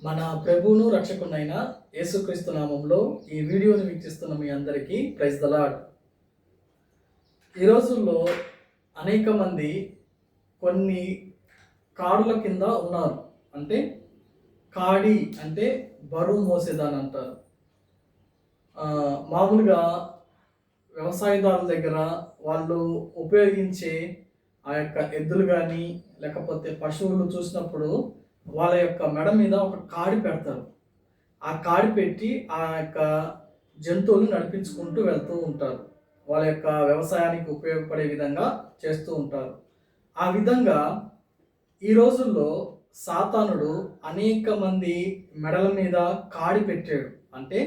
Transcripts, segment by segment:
మన ప్రభువును రక్షకునైన యేసుక్రీస్తు నామంలో ఈ వీడియోని వీక్షిస్తున్న మీ అందరికీ ప్రైజ్ ద లార్డ్. ఈ రోజుల్లో అనేక మంది కొన్ని కాడుల కింద ఉన్నారు. అంటే కాడి అంటే బరువు మోసేదాని అంటారు. మామూలుగా వ్యవసాయదారుల దగ్గర వాళ్ళు ఉపయోగించే ఆ యొక్క ఎద్దులు కానీ లేకపోతే పశువులు చూసినప్పుడు వాళ్ళ యొక్క మెడ మీద ఒక కాడి పెడతారు. ఆ కాడి పెట్టి ఆ యొక్క జంతువులు నడిపించుకుంటూ వెళ్తూ ఉంటారు. వాళ్ళ యొక్క వ్యవసాయానికి ఉపయోగపడే విధంగా చేస్తూ ఉంటారు. ఆ విధంగా ఈ రోజుల్లో సాతానుడు అనేక మంది మెడల మీద కాడి పెట్టాడు. అంటే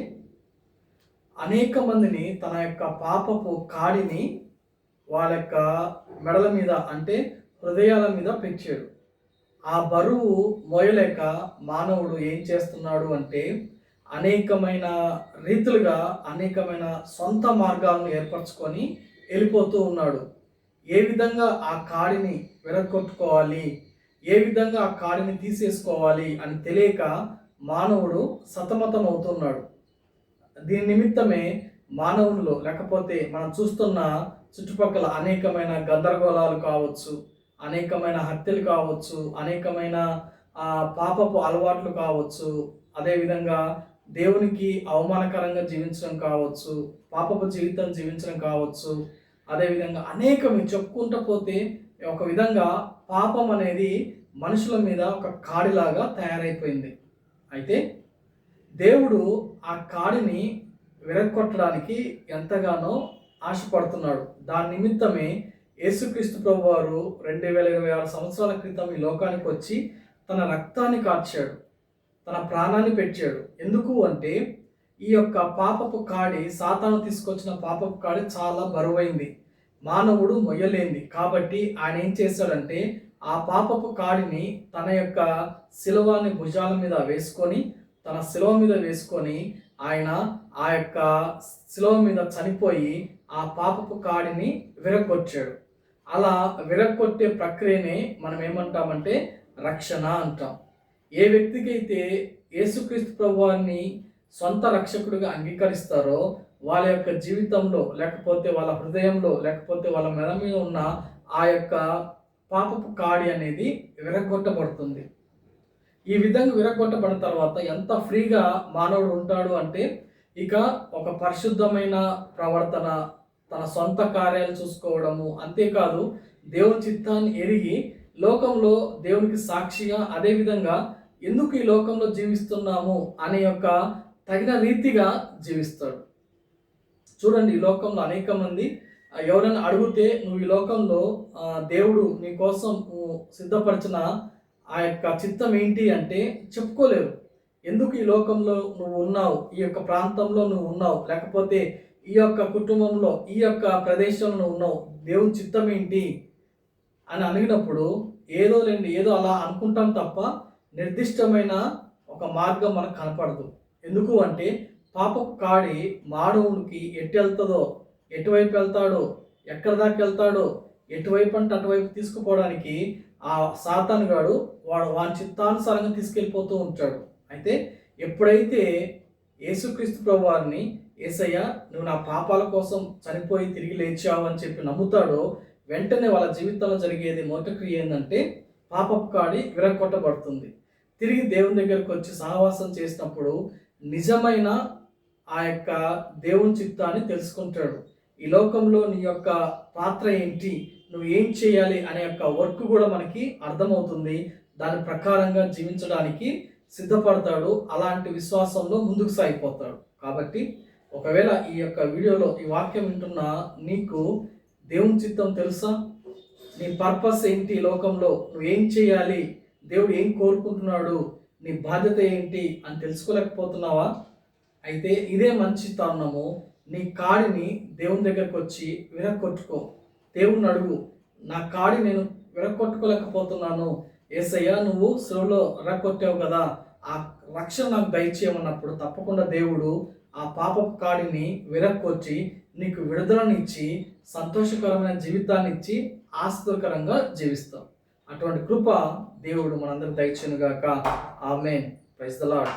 అనేక మందిని తన యొక్క పాపపు కాడిని వాళ్ళ యొక్క మెడల మీద అంటే హృదయాల మీద పెట్టాడు. ఆ బరువు మోయలేక మానవుడు ఏం చేస్తున్నాడు అంటే అనేకమైన రీతులుగా అనేకమైన సొంత మార్గాలను ఏర్పరచుకొని వెళ్ళిపోతూ ఉన్నాడు. ఏ విధంగా ఆ కాడిని విరగొట్టుకోవాలి, ఏ విధంగా ఆ కాడిని తీసేసుకోవాలి అని తెలియక మానవుడు సతమతం అవుతున్నాడు. దీని నిమిత్తమే మానవుల్లో లేకపోతే మనం చూస్తున్న చుట్టుపక్కల అనేకమైన గందరగోళాలు కావచ్చు, అనేకమైన హత్యలు కావచ్చు, అనేకమైన పాపపు అలవాట్లు కావచ్చు, అదేవిధంగా దేవునికి అవమానకరంగా జీవించడం కావచ్చు, పాపపు జీవితం జీవించడం కావచ్చు, అదేవిధంగా అనేకం చెప్పుకుంటూ పోతే ఒక విధంగా పాపం అనేది మనుషుల మీద ఒక కాడిలాగా తయారైపోయింది. అయితే దేవుడు ఆ కాడిని విరగొట్టడానికి ఎంతగానో ఆశపడుతున్నాడు. దాని నిమిత్తమే యేసుక్రీస్తు ప్రభువారు 2026 సంవత్సరాల క్రితం ఈ లోకానికి వచ్చి తన రక్తాన్ని కార్చాడు, తన ప్రాణాన్ని పెట్టాడు. ఎందుకు అంటే ఈ యొక్క పాపపు కాడి, సాతాను తీసుకొచ్చిన పాపపు కాడి చాలా బరువైంది, మానవుడు మొయ్యలేంది. కాబట్టి ఆయన ఏం చేశాడంటే ఆ పాపపు కాడిని తన యొక్క శిలువని భుజాల మీద వేసుకొని, తన శిలువ మీద వేసుకొని ఆయన ఆ యొక్క శిలువ మీద చనిపోయి ఆ పాపపు కాడిని విరగొచ్చాడు. అలా విరగొట్టే ప్రక్రియనే మనం ఏమంటామంటే రక్షణ అంటాం. ఏ వ్యక్తికి అయితే యేసుక్రీస్తు ప్రభువాన్ని సొంత రక్షకుడిగా అంగీకరిస్తారో వాళ్ళ యొక్క జీవితంలో లేకపోతే వాళ్ళ హృదయంలో లేకపోతే వాళ్ళ మెడ మీద ఉన్న ఆ యొక్క పాపపు కాడి అనేది విరగొట్టబడుతుంది. ఈ విధంగా విరగొట్టబడిన తర్వాత ఎంత ఫ్రీగా మానవుడు ఉంటాడు అంటే ఇక ఒక పరిశుద్ధమైన ప్రవర్తన, తన సొంత కార్యాలు చూసుకోవడము, అంతేకాదు దేవుని చిత్తాన్ని ఎరిగి లోకంలో దేవునికి సాక్షిగా అదేవిధంగా ఎందుకు ఈ లోకంలో జీవిస్తున్నాము అనే యొక్క తగిన రీతిగా జీవిస్తాడు. చూడండి, ఈ లోకంలో అనేక మంది ఎవరైనా అడిగితే నువ్వు ఈ లోకంలో దేవుడు నీ కోసం సిద్ధపరిచిన ఆ యొక్క చిత్తం ఏంటి అంటే చెప్పుకోలేరు. ఎందుకు ఈ లోకంలో నువ్వు ఉన్నావు, ఈ యొక్క ప్రాంతంలో నువ్వు ఉన్నావు, లేకపోతే ఈ యొక్క కుటుంబంలో ఈ యొక్క ప్రదేశంలో ఉన్నావు, దేవుని చిత్తం ఏంటి అని అడిగినప్పుడు ఏదో అలా అనుకుంటాం తప్ప నిర్దిష్టమైన ఒక మార్గం మనకు కనపడదు. ఎందుకు అంటే పాపపు కాడి మానవుడికి ఎటు వెళ్తుందో, ఎటువైపు వెళ్తాడో, ఎక్కడి దాకా వెళ్తాడో, ఎటువైపు అంటే అటువైపు తీసుకుపోవడానికి ఆ సాతాను గాడు వాని చిత్తానుసారంగా తీసుకెళ్ళిపోతూ ఉంటాడు. అయితే ఎప్పుడైతే యేసుక్రీస్తు ప్రభువారిని యేసయ్య నువ్వు నా పాపాల కోసం చనిపోయి తిరిగి లేచావు అని చెప్పి నమ్ముతాడో వెంటనే వాళ్ళ జీవితంలో జరిగేది మొదటి క్రియ ఏంటంటే పాపపు కాడి విరగొట్టబడుతుంది. తిరిగి దేవుని దగ్గరకు వచ్చి సహవాసం చేసినప్పుడు నిజమైన ఆ యొక్క దేవుని చిత్తాన్ని తెలుసుకుంటాడు. ఈ లోకంలో నీ యొక్క పాత్ర ఏంటి, నువ్వు ఏం చేయాలి అనే యొక్క వర్క్ కూడా మనకి అర్థమవుతుంది. దాని ప్రకారంగా జీవించడానికి సిద్ధపడతాడు. అలాంటి విశ్వాసంలో ముందుకు సాగిపోతాడు. కాబట్టి ఒకవేళ ఈ యొక్క వీడియోలో ఈ వాక్యం వింటున్న నీకు దేవుని చిత్తం తెలుసా? నీ పర్పస్ ఏంటి, లోకంలో నువ్వు ఏం చేయాలి, దేవుడు ఏం కోరుకుంటున్నాడు, నీ బాధ్యత ఏంటి అని తెలుసుకోలేకపోతున్నావా? అయితే ఇదే మంచి తరుణము. నీ కాడిని దేవుని దగ్గరకు వచ్చి విరగొట్టుకో. దేవుణ్ణి అడుగు, నా కాడి నేను విరగొట్టుకోలేకపోతున్నాను, యేసయ్య నువ్వు శిలువలో విరగొట్టావు కదా, ఆ రక్షణ నాకు దయచేయమన్నప్పుడు తప్పకుండా దేవుడు ఆ పాపపు కాడిని విరగొచ్చి నీకు విడుదలనిచ్చి సంతోషకరమైన జీవితాన్ని ఇచ్చి ఆస్తికరంగా జీవిస్తాం. అటువంటి కృప దేవుడు మనందరికి దయచేయును గాక. ఆమేన్. Praise the lord.